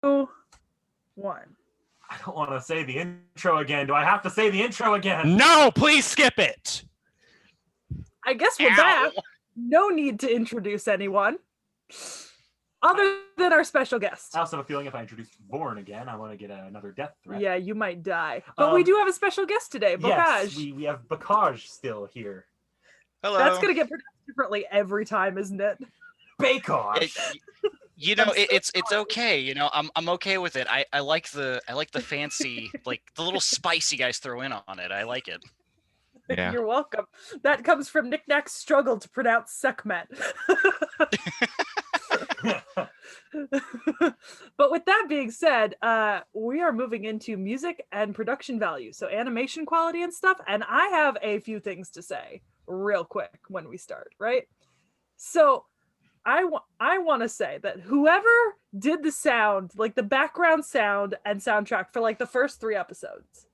1. I don't want to say the intro again. Do I have to say the intro again? No, please skip it. I guess we're back. No need to introduce anyone other than our special guest. I also have a feeling if I introduce Vorn again, I want to get another death threat. Yeah, you might die. But we do have a special guest today, Bokaj. Yes, we have Bokaj still here. Hello. That's going to get pronounced differently every time, isn't it? Bokaj. You know, it's okay. You know, I'm okay with it. I like the fancy, like the little spice you guys throw in on it. I like it. Yeah. You're welcome. That comes from NikNak's struggle to pronounce Sekhmet. But with that being said, we are moving into music and production value, so animation quality and stuff. And I have a few things to say real quick when we start, right? So I want to say that whoever did the sound, like the background sound and soundtrack for like the first 3 episodes,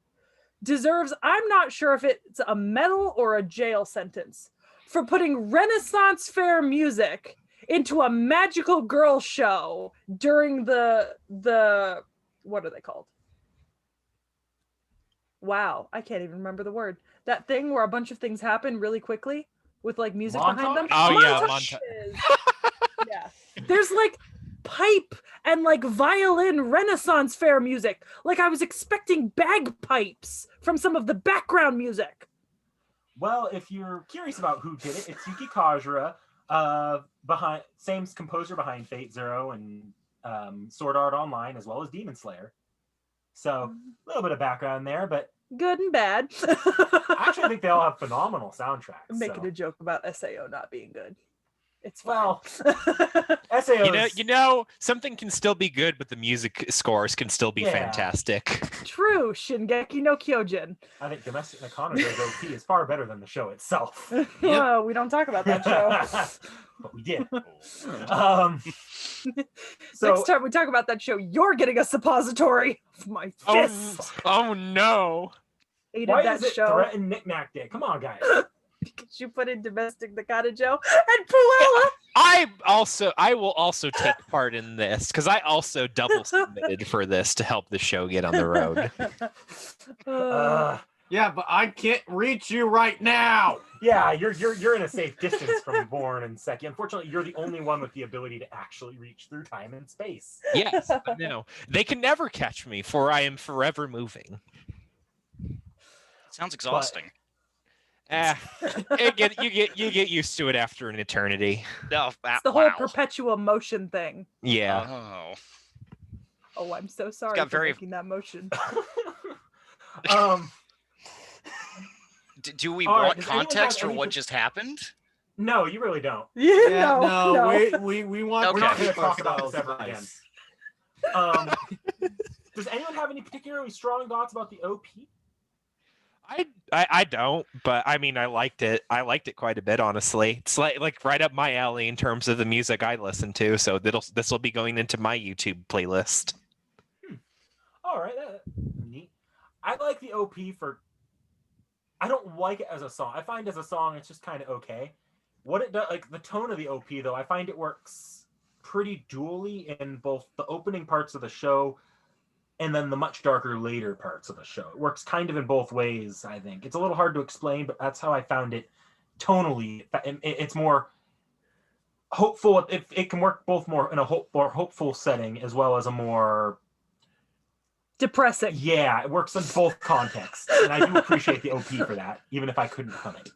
deserves, I'm not sure if it's a medal or a jail sentence for putting Renaissance Fair music into a magical girl show during the what are they called? Wow, I can't even remember the word. That thing where a bunch of things happen really quickly with like music behind them. Oh yeah, montage. Yeah. There's like pipe and like violin Renaissance Fair music. Like I was expecting bagpipes from some of the background music. Well, if you're curious about who did it, it's Yuki Kajira, same composer behind Fate Zero and Sword Art Online, as well as Demon Slayer. So a little bit of background there, but good and bad. actually, I think they all have phenomenal soundtracks. I'm making a joke about SAO not being good. It's fine. Well, SAO. You know, something can still be good, but the music scores can still be fantastic. True, Shingeki no Kyojin. I think Domestic Economy's OP is far better than the show itself. Well, we don't talk about that show. But we did. So next time we talk about that show, you're getting a suppository of my fist. Oh no! Why is it show. Threaten NikNak Day? Come on, guys. Because you put in Domestic Nakanajo and Puella. I will also take part in this because I also double submitted for this to help the show get on the road. Yeah, but I can't reach you right now. Yeah, you're in a safe distance from Born and Sehkie. Unfortunately, you're the only one with the ability to actually reach through time and space. Yes, I know. They can never catch me, for I am forever moving. Sounds exhausting. You get used to it after an eternity. Oh, it's the whole perpetual motion thing. Yeah. Oh, I'm so sorry for making that motion. Do we want context for what just happened? No, you really don't. Yeah, no. We want. We're not going to talk about this ever again. Does anyone have any particularly strong thoughts about the OP? I don't, but I mean I liked it. I liked it quite a bit, honestly. It's like right up my alley in terms of the music I listen to. So this will be going into my YouTube playlist. All right, neat. I like the OP for. I don't like it as a song. I find as a song it's just kind of okay. What it does, like the tone of the OP though, I find it works pretty dually in both the opening parts of the show and then the much darker later parts of the show. It works kind of in both ways, I think. It's a little hard to explain, but that's how I found it tonally. It's more hopeful. It can work both more in a more hopeful setting as well as a more depressing. Yeah, it works in both contexts. And I do appreciate the OP for that, even if I couldn't hum it.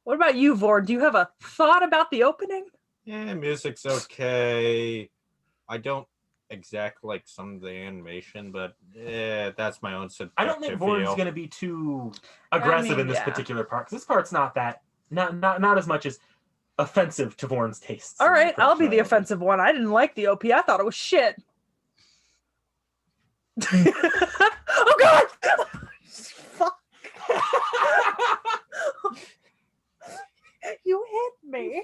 What about you, Vorn? Do you have a thought about the opening? Yeah, music's okay. I don't exactly like some of the animation, but that's my own subjective I don't think Vorn's going to be too aggressive in this particular part. This part's not as much as offensive to Vorn's tastes. All right, I'll be the offensive one. I didn't like the OP. I thought it was shit. Oh God! Fuck! You hit me.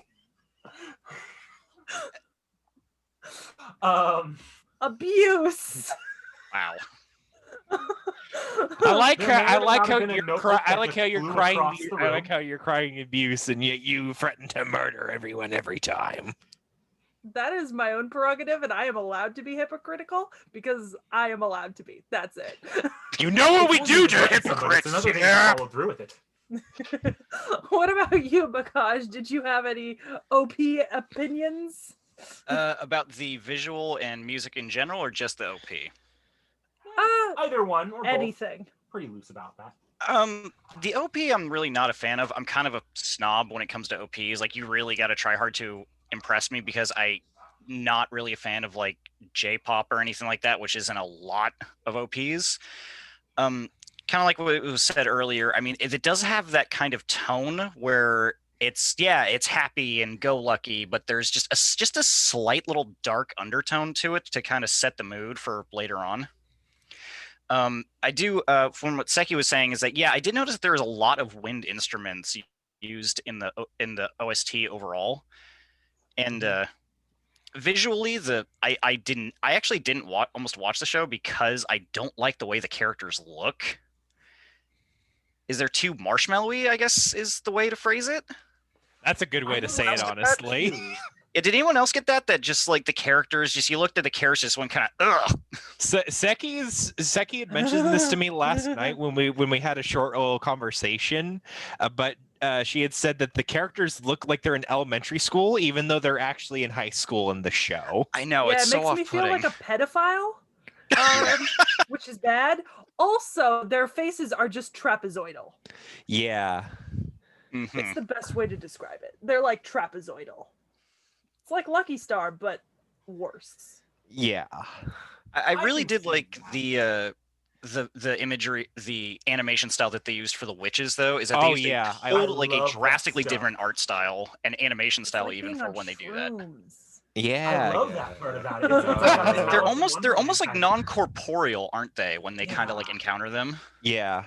Abuse. Wow. I like how you're crying abuse, and yet you threaten to murder everyone every time. That is my own prerogative, and I am allowed to be hypocritical because I am allowed to be. That's it. You know what we It's do one to thing to like hypocrites. something, it's another thing Yeah. to follow through with it. What about you, Bakaj? Did you have any OP opinions? About the visual and music in general, or just the OP? Either one or Anything. both. Pretty loose about that. The OP I'm really not a fan of. I'm kind of a snob when it comes to OPs. Like, you really got to try hard to impress me because I not really a fan of like J-pop or anything like that, which isn't a lot of OPs. Kind of like what was said earlier. I mean, if it does have that kind of tone where it's happy and go lucky, but there's just a slight little dark undertone to it to kind of set the mood for later on. I do, from what Sehkie was saying, is that I did notice that there was a lot of wind instruments used in the OST overall, and visually, I actually didn't almost watch the show because I don't like the way the characters look. Is they're too marshmallowy, I guess is the way to phrase it. That's a good way to say it, honestly. Yeah, did anyone else get that? That just like the characters, just you looked at the characters, just went kind of ugh. Sehkie had mentioned this to me last night when we had a short little conversation, but she had said that the characters look like they're in elementary school, even though they're actually in high school in the show. I know, Yeah, it's it so makes me feel off-putting. like a pedophile, which is bad. Also, their faces are just trapezoidal. Yeah. Mhm. It's the best way to describe it. They're like trapezoidal. It's like Lucky Star, but worse. Yeah. I really can did see like that. the imagery, the animation style that they used for the witches, though, is that Oh, they used yeah, I a total, like a love that drastically stuff. different art style and animation It's style like even being for on when they do that. shrooms. Yeah. I love yeah. that part about it. Yeah, They're One almost like kind of- non-corporeal, aren't they, when they kind of like Yeah. encounter them? Yeah.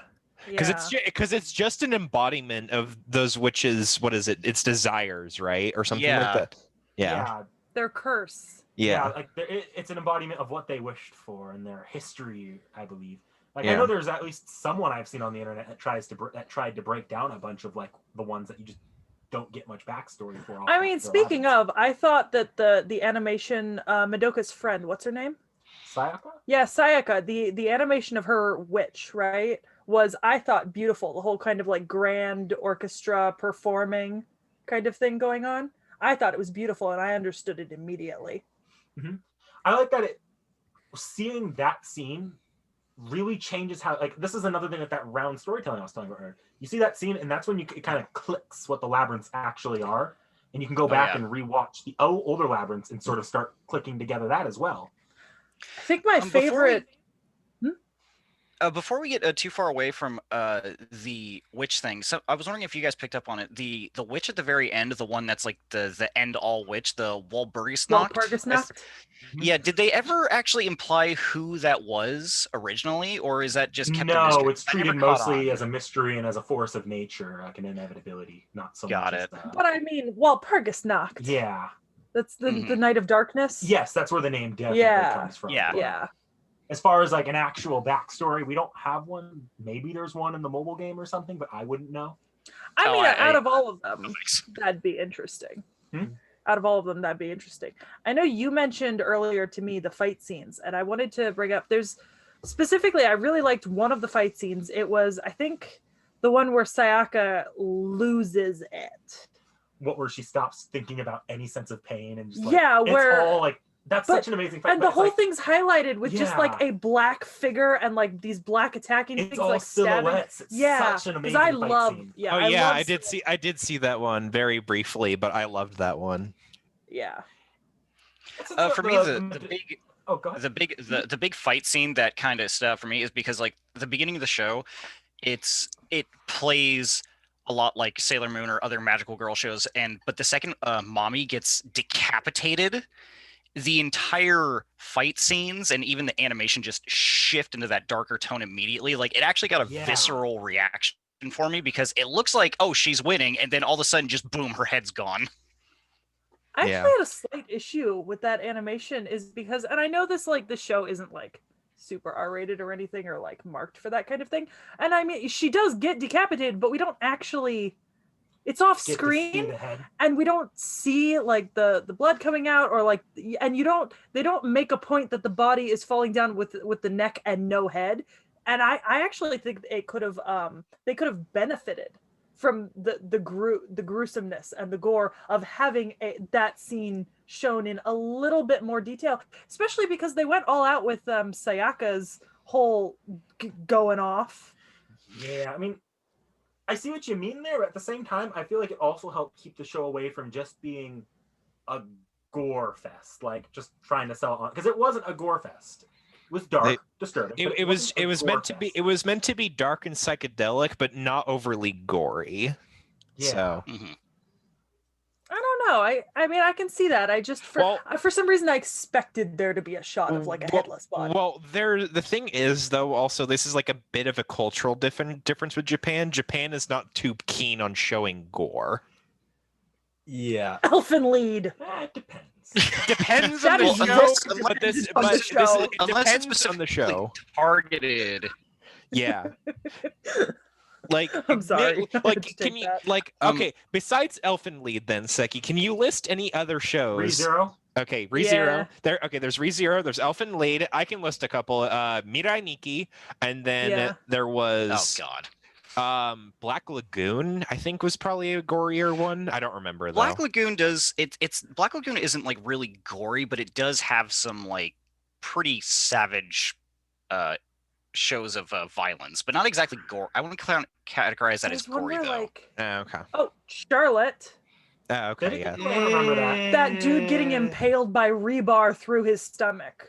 Yeah. Because it's just an embodiment of those witches. What is it? It's desires, right, or something Yeah. like that. Yeah. Yeah. Their curse. Yeah. Like it's an embodiment of what they wished for and their history, I believe. Like Yeah. I know there's at least someone I've seen on the internet that tried to break down a bunch of like the ones that you just don't get much backstory for. I mean, speaking of, I thought that the animation, Madoka's friend, what's her name? Sayaka? Yeah, Sayaka. The animation of her witch, right, was, I thought, beautiful. The whole kind of like grand orchestra performing kind of thing going on. I thought it was beautiful, and I understood it immediately. I like that seeing that scene really changes how, like, this is another thing that round storytelling I was telling you about earlier. You see that scene, and that's when it kind of clicks what the labyrinths actually are, and you can go back and rewatch the older labyrinths and sort of start clicking together that as well. I think my favorite. Before we get too far away from the witch thing, so I was wondering if you guys picked up on it. The witch at the very end, the one that's like the end all witch, the Walpurgisnacht. Yeah, did they ever actually imply who that was originally, or is that just kept a mystery? No, it's treated mostly as a mystery and as a force of nature, like an inevitability, not so much as the... But I mean, Walpurgisnacht. Yeah. That's the Night of Darkness. Yes, that's where the name definitely comes from. Yeah. As far as like an actual backstory, we don't have one. Maybe there's one in the mobile game or something, but I wouldn't know. I mean, out of all of them, that'd be interesting. Out of all of them, that'd be interesting. I know you mentioned earlier to me the fight scenes, and I wanted to bring up, there's specifically, I really liked one of the fight scenes. It was, I think, the one where Sayaka loses it. What, where she stops thinking about any sense of pain and just like, where it's all like, that's such an amazing fight. And the whole thing's highlighted with just like a black figure and like these black attacking things, all like silhouettes. Stabbing. Yeah, such an amazing I fight love. scene. Yeah, I did see that one very briefly, but I loved that one. Yeah. For me, the big fight scene that kind of stood out for me is because like the beginning of the show, it plays a lot like Sailor Moon or other magical girl shows, but the second Mommy gets decapitated, the entire fight scenes and even the animation just shift into that darker tone immediately. Like, it actually got a visceral reaction for me because it looks like, oh, she's winning, and then all of a sudden, just boom, her head's gone. I actually had a slight issue with that animation, is because, and I know this, like, the show isn't like super R-rated or anything, or like marked for that kind of thing. And I mean, she does get decapitated, but we don't actually it's off Get to see screen, the head. and we don't see like the blood coming out, or like, and they don't make a point that the body is falling down with the neck and no head. And I actually think it could have they could have benefited from the gruesomeness and the gore of having that scene shown in a little bit more detail, especially because they went all out with Sayaka's whole going off. Yeah, I mean, I see what you mean there, but at the same time, I feel like it also helped keep the show away from just being a gore fest, like just trying to sell it on, because it wasn't a gore fest. It was dark, disturbing. It was meant to be dark and psychedelic, but not overly gory. Yeah. So. Mhm. I don't know. I mean, I can see that. I just for some reason I expected there to be a shot of like a headless body. Well, the thing is though, also this is like a bit of a cultural difference with Japan. Japan is not too keen on showing gore. Yeah. Elfin lead. It depends. Depends That on is the very show, dependent but this on the but show. this it Unless it's depends on the specifically show. targeted. Yeah. Like, I'm sorry. I had like, to can take you that. like okay? Besides Elfin Lead, then Sehkie, can you list any other shows? ReZero. Okay, ReZero. There. Okay, there's ReZero. There's Elfin Lead. I can list a couple. Mirai Nikki, and then there Oh was God. Black Lagoon. I think was probably a gorier one. I don't remember though. Black Lagoon does it's Black Lagoon isn't like really gory, but it does have some like pretty savage shows of violence, but not exactly gore. I wouldn't categorize that as There's one gory where, though. like, Okay. oh, Charlotte. Okay. Yeah. I don't remember that. That dude getting impaled by rebar through his stomach.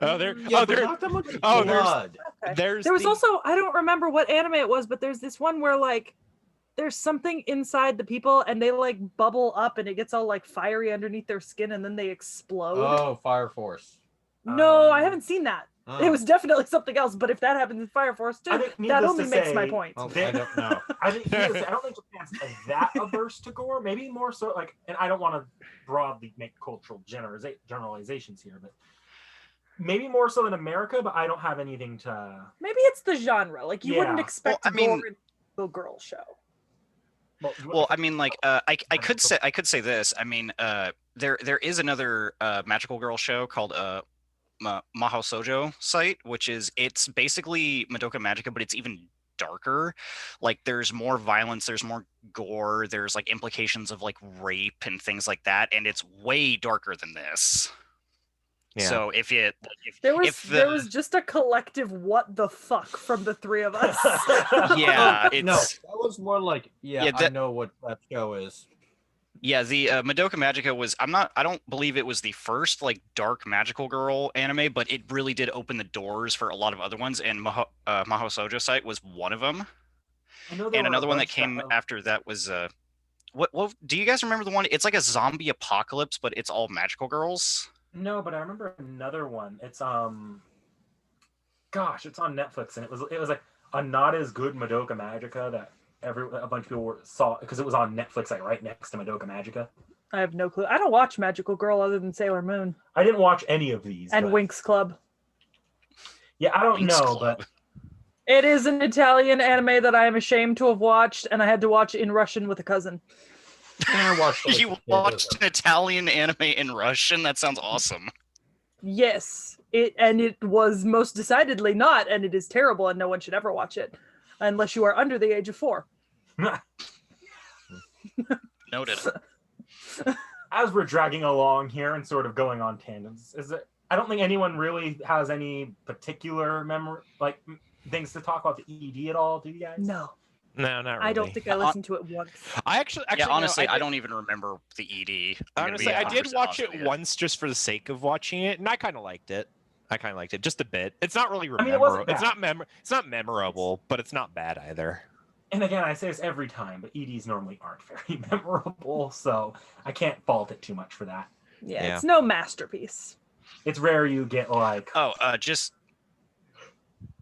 Oh, there. Yeah, Oh, but there. not that much Oh, blood. Okay. There's There was the- also, I don't remember what anime it was, but there's this one where like there's something inside the people and they like bubble up and it gets all like fiery underneath their skin and then they explode. Oh, Fire Force. No, I haven't seen that. Oh. It was definitely something else, but if that happens in Fire Force I too, think that needless only to makes my say, point. Oh, I don't know. I don't think Japan's that averse to gore. Maybe more so like, and I don't want to broadly make cultural generalizations here, but maybe more so in America. But I don't have anything to. Maybe it's the genre. Like you wouldn't Yeah. expect Well, I mean- gore in a little girl show. Well, I mean, like, I could say this. I mean, there is another magical girl show called Mahou Shoujo site, which it's basically Madoka Magica, but it's even darker. Like, there's more violence, there's more gore, there's like implications of like rape and things like that, and it's way darker than this. Yeah. So if There the- was just a collective what the fuck from the three of us. yeah, it's No, that was more like, I that- know what that show is. Yeah, the Madoka Magica was I don't believe it was the first like dark magical girl anime, but it really did open the doors for a lot of other ones, and Mahou Shoujo site was one of them. I know there And were a another one that bunch came after that was what do you guys remember the one? It's like a zombie apocalypse, but it's all magical girls. No, but I remember another one. It's gosh, it's on Netflix, and it was like a not as good Madoka Magica that a bunch of people saw because it was on Netflix, like right next to Madoka Magica. I have no clue. I don't watch Magical Girl other than Sailor Moon I didn't watch any of these. and but- Winx Club. Yeah, I don't Winx know, Club. but It is an Italian anime that I am ashamed to have watched, and I had to watch in Russian with a cousin. I watched like, You watched an Italian anime in Russian? That sounds awesome. Yes, it was most decidedly not, and it is terrible, and no one should ever watch it unless you are under the age of 4. Noted. as we're dragging along here and sort of going on tangents, I don't think anyone really has any particular things to talk about the ED at all. Do you guys? No, No, not really. I don't think I listened to it once. I actually Yeah, no, honestly, I don't even remember the ED. I'm gonna be Honestly, I did 100% watch honest it with you. once just for the sake of watching it, and I kind of liked it. Just a bit. It's not really I mean, it wasn't memorable. It's not memorable, but it's not bad either. And again, I say this every time, but EDs normally aren't very memorable, so I can't fault it too much for that. Yeah, it's no masterpiece. It's rare you get like Just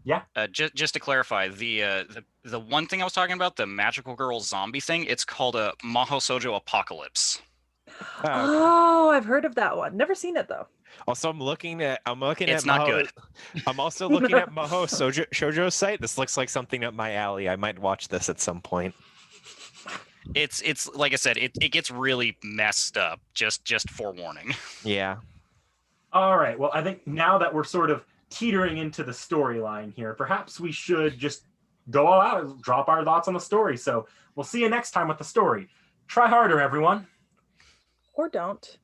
Yeah. Just to clarify, the one thing I was talking about, the magical girl zombie thing, it's called a Mahou Shoujo Apocalypse. Oh, I've heard of that one. Never seen it though. Also, I'm looking at. It's not good. I'm also looking at Mahou Shoujo's site. This looks like something up my alley. I might watch this at some point. It's like I said, it gets really messed up. Just forewarning. Yeah. All right. Well, I think now that we're sort of teetering into the storyline here, perhaps we should just go all out and drop our thoughts on the story. So we'll see you next time with the story. Try harder, everyone. Or don't.